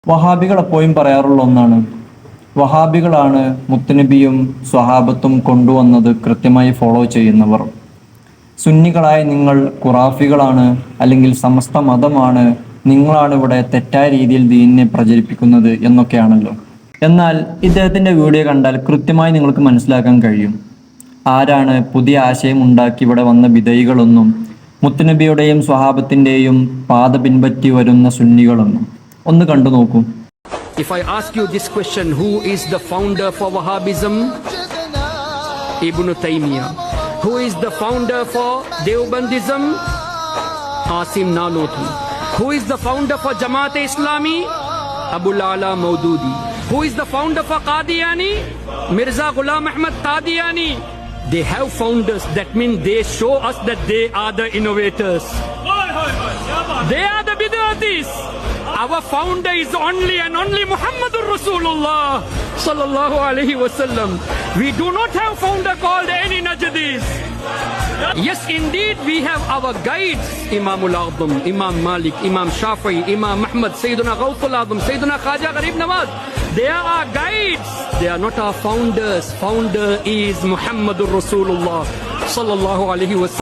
വഹാബികൾ എപ്പോഴും പറയാറുള്ള ഒന്നാണ്, വഹാബികളാണ് മുത്തുനബിയും സ്വഹാബത്തും കൊണ്ടുവന്നത് കൃത്യമായി ഫോളോ ചെയ്യുന്നവർ. സുന്നികളായ നിങ്ങൾ ഖുറാഫികളാണ്, അല്ലെങ്കിൽ സമസ്ത മതമാണ്, നിങ്ങളാണ് ഇവിടെ തെറ്റായ രീതിയിൽ ദീനിനെ പ്രചരിപ്പിക്കുന്നത് എന്നൊക്കെയാണല്ലോ. എന്നാൽ ഇദ്ദേഹത്തിൻ്റെ വീഡിയോ കണ്ടാൽ കൃത്യമായി നിങ്ങൾക്ക് മനസ്സിലാക്കാൻ കഴിയും ആരാണ് പുതിയ ആശയം ഉണ്ടാക്കി ഇവിടെ വന്ന വിധേയികളൊന്നും മുത്തുനബിയുടെയും സ്വഹാബത്തിൻ്റെയും പാത പിൻപറ്റി വരുന്ന സുന്നികളൊന്നും. ഒന്ന് കണ്ടു നോക്കൂ. If I ask you this question, who is the founder for Wahhabism? Ibn Taymiyyah. Who is the founder for Deobandism? Asim Nanotwi. Who is the founder for Jamaat-e-Islami? Abul Ala Maududi. Who is the founder for Qadiani? Mirza Ghulam Ahmad Qadiani. They have founders. That means they show us that they are the innovators. They are the bid'atis. Our founder is only and only Muhammadur Rasulullah sallallahu alaihi wasallam. We do not have founder called any Najdis. Yes, indeed, we have our guides: Imam al-Azam, Imam Malik, Imam Shafi'i, Imam Ahmad, Sayyidina Ghawthul Azam, Sayyidina Khaja Gharib Nawaz. They are our guides. They are not our founders. Founder is Muhammadur Rasulullah sallallahu alaihi wasallam.